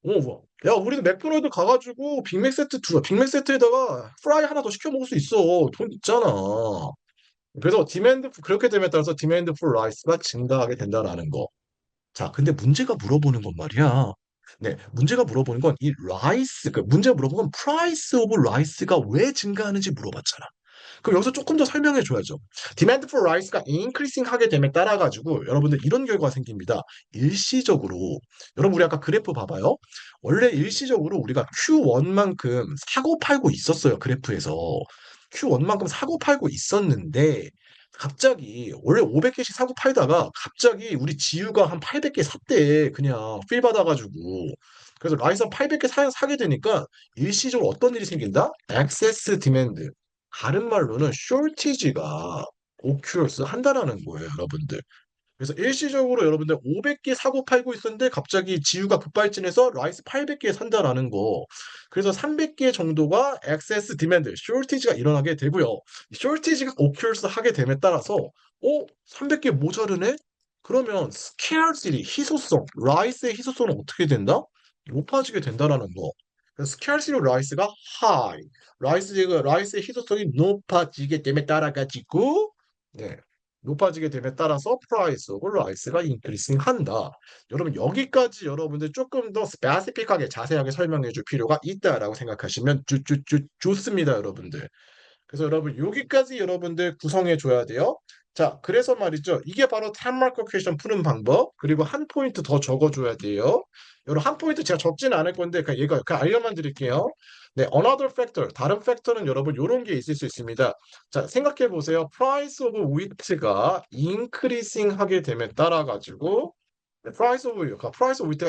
뭐야. 야, 우리는 맥도날드 가가지고 빅맥 세트에다가 프라이 하나 더 시켜 먹을 수 있어. 돈 있잖아. 그래서 그렇게 됨에 따라서 디맨드 풀 라이스가 증가하게 된다라는 거. 자, 근데 문제가 물어보는 건 말이야. 네, 문제가 물어보는 건 이 라이스, 그 문제가 물어보는 건 프라이스 오브 라이스가 왜 증가하는지 물어봤잖아. 그럼 여기서 조금 더 설명해 줘야죠. Demand for rice가 increasing 하게 됨에 따라 가지고 여러분들 이런 결과가 생깁니다. 일시적으로 여러분 우리 아까 그래프 봐봐요. 원래 일시적으로 우리가 Q1만큼 사고 팔고 있었어요. 그래프에서 Q1만큼 사고 팔고 있었는데 갑자기 원래 500개씩 사고 팔다가 갑자기 우리 지유가 한 800개 샀대. 그냥 필 받아가지고. 그래서 라이선 800개 사게 되니까 일시적으로 어떤 일이 생긴다? 액세스 디맨드. 다른 말로는 shortage가 occurs 한다라는 거예요, 여러분들. 그래서 일시적으로 여러분들 500개 사고 팔고 있었는데 갑자기 지유가 급발진해서 라이스 800개 산다라는 거. 그래서 300개 정도가 excess demand, shortage가 일어나게 되고요. shortage가 occurs 하게 됨에 따라서 300개 모자르네? 그러면 scarcity, 희소성, 라이스의 희소성은 어떻게 된다? 높아지게 된다라는 거. 그래서 scarcity 라이스가 high, 라이스의 희소성이 높아지게 됨에 따라 가지고 네, 높아지게 됨에 따라서 price of rice가 increasing 한다. 여러분 여기까지 여러분들 조금 더 스페시픽하게 자세하게 설명해 줄 필요가 있다라고 생각하시면 좋습니다, 여러분들. 그래서 여러분 여기까지 여러분들 구성해 줘야 돼요. 자, 그래서 말이죠. 이게 바로 탑마크 퀘션 푸는 방법. 그리고 한 포인트 더 적어 줘야 돼요. 여러분 한 포인트 제가 적지는 않을 건데 그냥 얘가 그냥 알려만 드릴게요. 네, another factor. 다른 팩터는 여러분 이런 게 있을 수 있습니다. 자, 생각해 보세요. price of wheat가 increasing 하게 됨에 따라 가지고 네, price of wheat가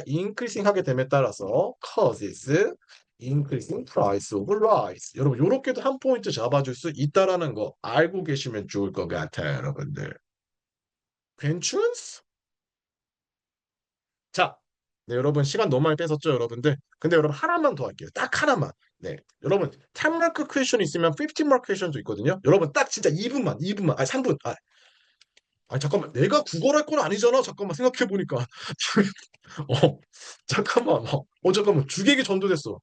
increasing 하게 됨에 따라서 causes increasing price of rice. 여러분 요렇게도 한 포인트 잡아줄 수 있다라는 거 알고 계시면 좋을 것 같아요, 여러분들. 괜춘스? 자, 네, 여러분 시간 너무 많이 뺏었죠, 여러분들. 근데 여러분 하나만 더 할게요. 딱 하나만. 네, 여러분 10마크 퀘션 있으면 15마크 퀘션도 있거든요. 여러분 딱 진짜 2분만, 아니 3분. 잠깐만, 내가 구걸할 건 아니잖아. 잠깐만 생각해 보니까. 어, 잠깐만, 잠깐만, 주객이 전도됐어.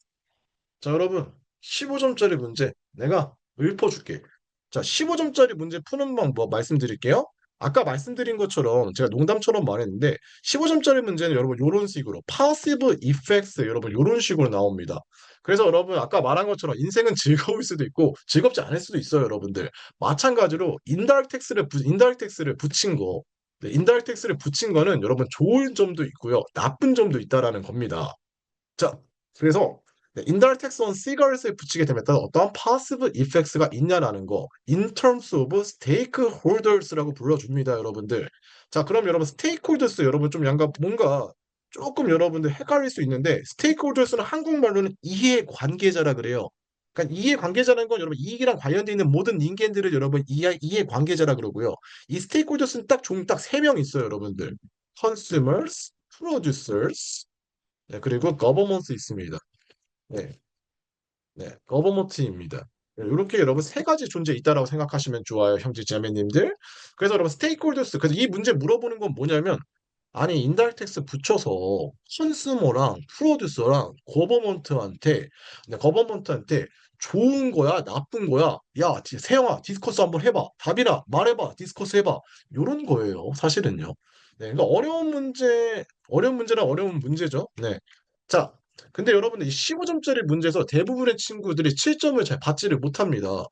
자, 여러분, 15점짜리 문제 내가 읊어줄게. 자, 15점짜리 문제 푸는 방법 말씀드릴게요. 아까 말씀드린 것처럼 제가 농담처럼 말했는데 15점짜리 문제는 여러분 이런 식으로 passive effects 여러분 이런 식으로 나옵니다. 그래서 여러분 아까 말한 것처럼 인생은 즐거울 수도 있고 즐겁지 않을 수도 있어요, 여러분들. 마찬가지로 indirect tax를 붙인 거, 네, indirect tax를 붙인 거는 여러분 좋은 점도 있고요, 나쁜 점도 있다라는 겁니다. 자, 그래서 네, indirect tax on cigarette에 붙이게 되면 따라 어떠한 passive effects가 있냐라는 거 in terms of stakeholders라고 불러줍니다, 여러분들. 자, 그럼 여러분 stakeholders 여러분 좀 약간 뭔가 조금 여러분들 헷갈릴 수 있는데 stakeholders는 한국말로는 이해 관계자라 그래요. 그러니까 이해 관계자라는 건 여러분 이익이랑 관련돼 있는 모든 인간들을 여러분 이해 관계자라 그러고요. 이 stakeholders는 딱 세 명 있어요, 여러분들. consumers, producers, 네, 그리고 거버먼트 있습니다. 네, 네, 거버먼트입니다. 이렇게 여러분 세 가지 존재 있다라고 생각하시면 좋아요, 형제 자매님들. 그래서 여러분 스테이크홀더스, 그래서 이 문제 물어보는 건 뭐냐면 아니 인다이렉트 붙여서 컨슈머랑 프로듀서랑 거버먼트한테 좋은 거야, 나쁜 거야? 야, 세영아, 디스커스 한번 해봐. 답이나 말해봐, 디스커스 해봐. 요런 거예요, 사실은요. 네, 그러니까 어려운 문제는 어려운 문제죠. 네. 자, 근데 여러분들 이 15점짜리 문제에서 대부분의 친구들이 7점을 잘 받지를 못합니다.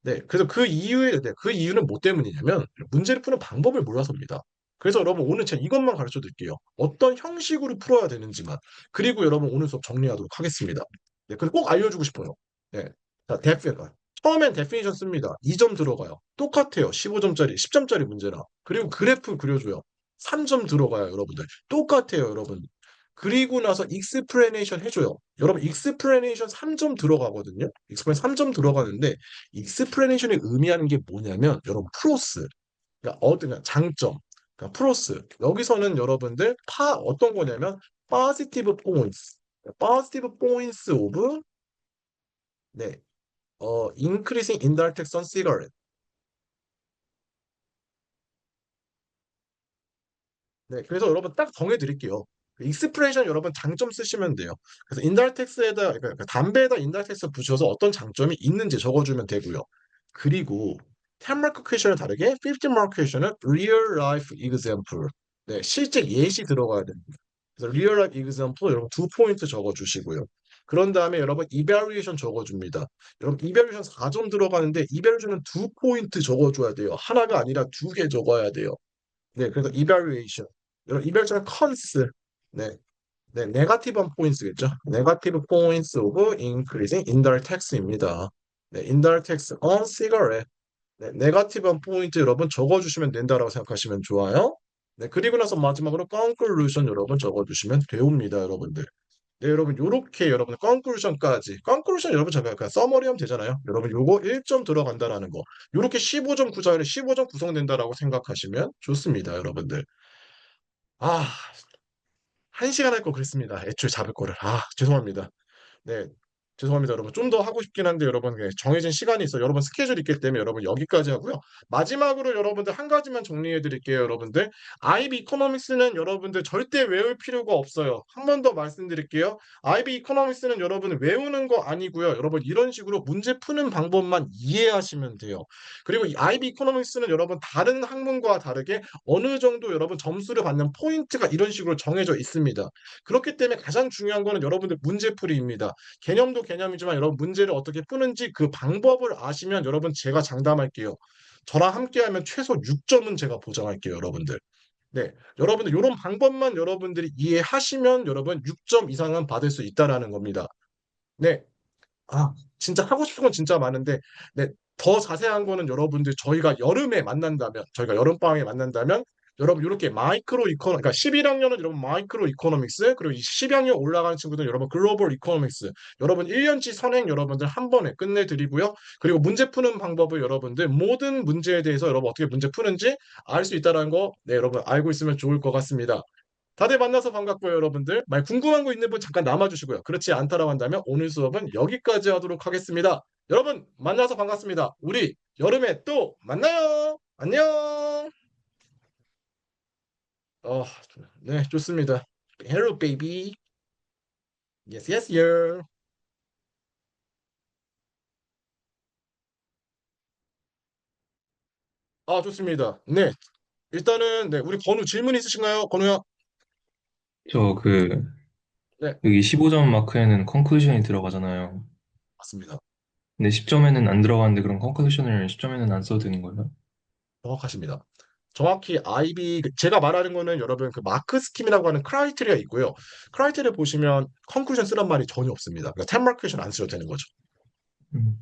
네, 그래서 그 이유는 뭐 때문이냐면 문제를 푸는 방법을 몰라서입니다. 그래서 여러분 오늘 제가 이것만 가르쳐 드릴게요. 어떤 형식으로 풀어야 되는지만. 그리고 여러분 오늘 수업 정리하도록 하겠습니다. 네, 근데 꼭 알려주고 싶어요. 네, 자, 처음엔 데피니션 씁니다. 2점 들어가요. 똑같아요. 15점짜리, 10점짜리 문제랑. 그리고 그래프 그려줘요. 3점 들어가요, 여러분들. 똑같아요, 여러분. 그리고 나서 익스플레네이션 해줘요. 여러분 익스플레네이션 3점 들어가거든요. 익스플레네이션 3점 들어가는데 익스플레네이션이 의미하는 게 뭐냐면 여러분 프로스, 그러니까 그러니까 장점, 그러니까 프로스. 여기서는 여러분들 어떤 거냐면 positive points, positive points of 네, increasing indirect tax on cigarette. 네, 그래서 여러분 딱 정해 드릴게요. 익스프레션 여러분 장점 쓰시면 돼요. 그래서 인달텍스에다 그러니까 담배에다 인달텍스 붙여서 어떤 장점이 있는지 적어주면 되고요. 그리고 10 마크 퀘션을 다르게 15 마크 퀘션은 real life example. 네, 실제 예시 들어가야 됩니다. 그래서 real life example 여러분 2포인트 적어주시고요. 그런 다음에 여러분 evaluation 적어줍니다. 여러분 evaluation 4점 들어가는데 evaluation은 2포인트 적어줘야 돼요. 하나가 아니라 2개 적어야 돼요. 네, 그래서 evaluation. 여러분 evaluation은 cons. 네, 네, 네가티브 포인트겠죠. 네가티브 points of increasing indirect tax입니다. 네, indirect tax on cigarette. 네, 네가티브 포인트 여러분 적어주시면 된다라고 생각하시면 좋아요. 네, 그리고 나서 마지막으로 conclusion 여러분 적어주시면 되옵니다, 여러분들. 네, 여러분 요렇게 여러분 conclusion까지 conclusion 여러분 잠깐 그냥 서머리 하면 되잖아요. 여러분 요거 1점 들어간다라는 거. 요렇게 15점 구성에 15점 구성된다라고 생각하시면 좋습니다, 여러분들. 아, 1시간 할 거 그랬습니다. 애초에 잡을 거를. 아, 죄송합니다. 네. 죄송합니다, 여러분. 좀 더 하고 싶긴 한데, 여러분, 정해진 시간이 있어. 여러분, 스케줄이 있기 때문에 여러분, 여기까지 하고요. 마지막으로 여러분들 한 가지만 정리해 드릴게요, 여러분들. IB 이코노믹스는 여러분들 절대 외울 필요가 없어요. 한 번 더 말씀드릴게요. IB 이코노믹스는 여러분 외우는 거 아니고요. 여러분, 이런 식으로 문제 푸는 방법만 이해하시면 돼요. 그리고 이 IB 이코노믹스는 여러분, 다른 학문과 다르게 어느 정도 여러분 점수를 받는 포인트가 이런 식으로 정해져 있습니다. 그렇기 때문에 가장 중요한 거는 여러분들 문제풀이입니다. 개념도 개념이지만 여러분 문제를 어떻게 푸는지 그 방법을 아시면 여러분 제가 장담할게요. 저랑 함께하면 최소 6점은 제가 보장할게요, 여러분들. 네, 여러분들 이런 방법만 여러분들이 이해하시면 여러분 6점 이상은 받을 수 있다라는 겁니다. 네, 아, 진짜 하고 싶은 건 진짜 많은데, 네, 더 자세한 거는 여러분들 저희가 여름에 만난다면, 저희가 여름방학에 만난다면, 여러분 이렇게 마이크로 이코노, 그러니까 11학년은 여러분 마이크로 이코노믹스, 그리고 12학년 올라가는 친구들은 여러분 글로벌 이코노믹스, 여러분 1년치 선행 여러분들 한 번에 끝내드리고요. 그리고 문제 푸는 방법을 여러분들 모든 문제에 대해서 여러분 어떻게 문제 푸는지 알 수 있다는 거, 네, 여러분 알고 있으면 좋을 것 같습니다. 다들 만나서 반갑고요, 여러분들. 만 궁금한 거 있는 분 잠깐 남아주시고요. 그렇지 않다라고 한다면 오늘 수업은 여기까지 하도록 하겠습니다. 여러분, 만나서 반갑습니다. 우리 여름에 또 만나요. 안녕. 어, 네, 좋습니다. Hello, baby. Yes, yes, yeah. 아, 좋습니다. 네, 일단은 네, 우리 건우 질문 있으신가요, 건우야? 저 네, 여기 15점 마크에는 컨클루션이 들어가잖아요. 맞습니다. 근데 10점에는 안 들어가는데 그럼 컨클루션을 10점에는 안 써도 되는 거예요? 정확하십니다. 정확히 IB 제가 말하는 거는 여러분 그 마크 스킴이라고 하는 크라이테리아 있고요. 크라이테리아 보시면 컨클루전 쓰란 말이 전혀 없습니다. 그러니까 템 마크션 안 쓰셔도 되는 거죠. 음,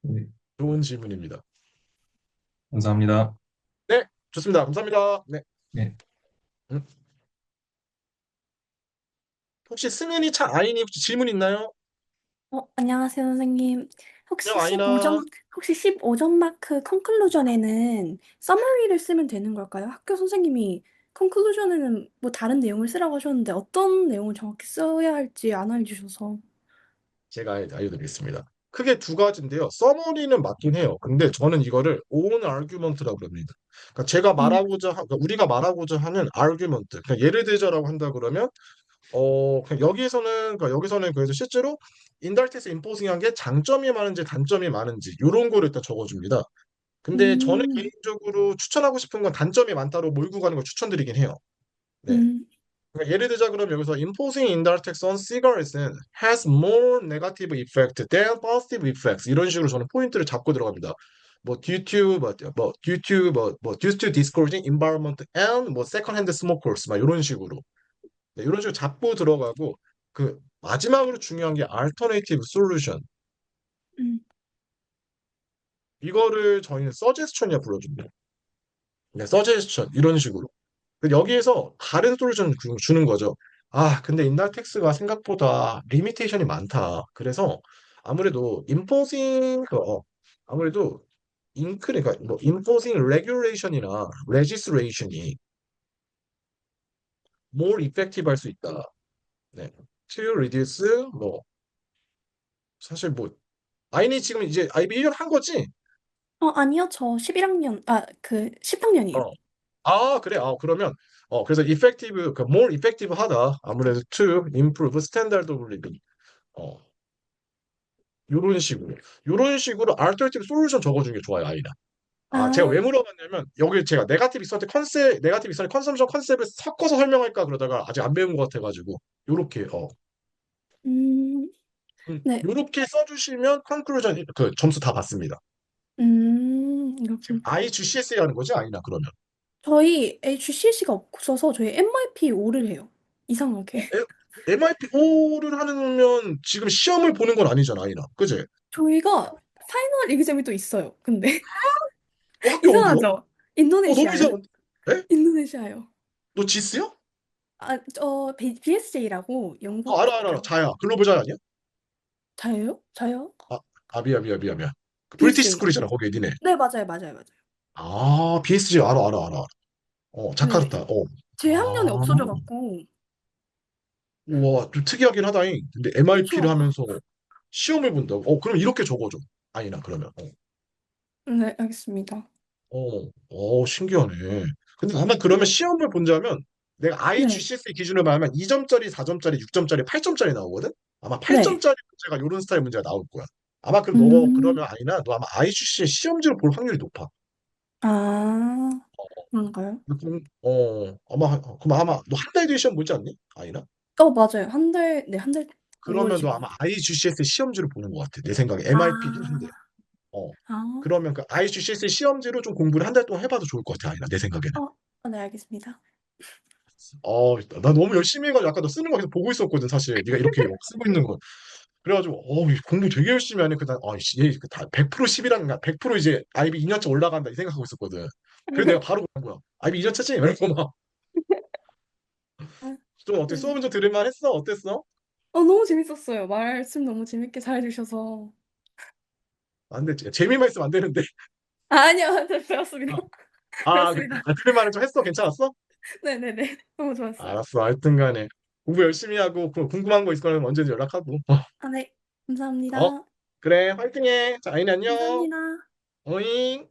네, 좋은 질문입니다. 감사합니다. 네, 좋습니다. 감사합니다. 네. 네. 음, 혹시 승은이 차 아이니 혹시 질문 있나요? 안녕하세요, 선생님. 안녕 아이나. 혹시 15점 마크 컨클루전에는 서머리를 쓰면 되는 걸까요? 학교 선생님이 컨클루전에는 뭐 다른 내용을 쓰라고 하셨는데 어떤 내용을 정확히 써야 할지 안 알려주셔서. 제가 알려드리겠습니다. 크게 두 가지인데요. 서머리는 맞긴 해요. 근데 저는 이거를 own argument라고 그럽니다. 그러니까 제가 음, 그러니까 우리가 말하고자 하는 argument. 그냥 예를 들자라고 한다 그러면 그냥 여기서는 그래서 실제로 인달테스 임포징한 게 장점이 많은지 단점이 많은지 이런 거를 일단 적어줍니다. 근데 저는 음, 개인적으로 추천하고 싶은 건 단점이 많다로 몰고 가는 걸 추천드리긴 해요. 네. 음, 그러니까 예를 들자 그러면 여기서 imposing indirect tax on cigarettes는 has more negative effect than positive effects 이런 식으로 저는 포인트를 잡고 들어갑니다. 뭐 due to discouraging environment and 뭐 second hand smokers 막 이런 식으로 네, 이런 식으로 잡고 들어가고 그 마지막으로 중요한 게 alternative solution 음, 이거를 저희는 suggestion이라 불러줍니다. 네, suggestion 이런 식으로 여기에서 다른 솔루션을 주는 거죠. 아, 근데 인달텍스가 생각보다 리미테이션이 많다. 그래서 아무래도 아무래도 그러니까 뭐 enforcing regulation이나 legislation이 more effective 할 수 있다. 네. to reduce 뭐 사실 뭐 아이니 지금 이제 IB 1년 한 거지? 아니요, 저 11학년, 그 어. 10학년이요. 아, 그래. 그러면 그래서 effective, 그 more effective 하다. 아무래도 to improve standard of living. 어, 요런 식으로. 요런 식으로 alternative solution 적어주는 게 좋아요, 아이는. 제가 왜 아, 물어봤냐면 여기 제가 네가티브 이서트 컨섬션 컨셉을 섞어서 설명할까 그러다가 아직 안 배운 것 같아가지고 요렇게 음, 네. 요렇게 써주시면 컨클루전 그 점수 다 받습니다. 지금 이렇게. IGCSE 하는 거지 아니나 그러면 저희 HCC가 없어서 저희 MIP 5를 해요. 이상하게. MIP5를 하면 지금 시험을 보는 건 아니잖아 아니나 그지? 저희가 파이널 에그잼이 또 있어요. 근데 학교 어디요? 이상하죠? 너무 인도네시아요. 이상한데? 에? 인도네시아요. 너 지스야? BSJ라고 영국 알아 자야 글로벌 자야 아니야? 자요? 자요? 아, 미안 그 브리티시 BSJ. 스쿨이잖아 거기 니네. 네, 맞아요. BSG 알아. 네. 자카르타. 제 학년에 없어져갖고. 우와, 좀 특이하긴 하다잉. 근데 MIP를 그쵸? 하면서 시험을 본다고? 그럼 이렇게 적어줘. 아니나, 그러면. 네, 알겠습니다. 신기하네. 근데 아마 그러면 시험을 본다면 내가 네, IGCSE 기준으로 말하면 2점짜리, 4점짜리, 6점짜리, 8점짜리 나오거든? 아마 네. 8점짜리 문제가 이런 스타일 문제가 나올 거야. 아마 그럼 너 음, 그러면 아니나 너 아마 IGCSE 시험지를 볼 확률이 높아. 아, 그런가요? 그럼 아마 너 한 달 뒤에 시험 보지 않니? 아니나? 맞아요. 한 달, 네, 한 달, 5월 그러면 너 25일. 아마 IGCSE 시험지를 보는 것 같아. 내 생각에 MIP긴 한데. 아, 어. 아, 그러면 그 IGCSE 시험지로 좀 공부를 한 달 동안 해봐도 좋을 것 같아, 아이나, 내 생각에는. 네, 알겠습니다. 나 너무 열심히 해가지고 아까 너 쓰는 거 계속 보고 있었거든, 사실. 네가 이렇게 쓰고 있는 거. 그래가지고, 이 공부 되게 열심히 하네. 얘다 100% 10이란가, 100% 이제 IB 2년차 올라간다, 이 생각하고 있었거든. 그래서 내가 바로 그런 거야. IB 2년차지? 이러고 막. 아, 좀 어때? 네. 수업은 좀 들을만 했어? 어땠어? 너무 재밌었어요. 말씀 너무 재밌게 잘해주셔서. 안 돼, 재미만 있으면 안 되는데. 아니요, 네, 배웠습니다. 그래. 배웠습니다. 들을만은 좀 했어? 괜찮았어? 네네네. 너무 좋았어요. 알았어, 하여튼 간에. 공부 열심히 하고, 궁금한 거 있으면 언제든지 연락하고. 네. 어, 감사합니다. 그래, 화이팅해. 자, 아이는 안녕. 감사합니다. 어잉.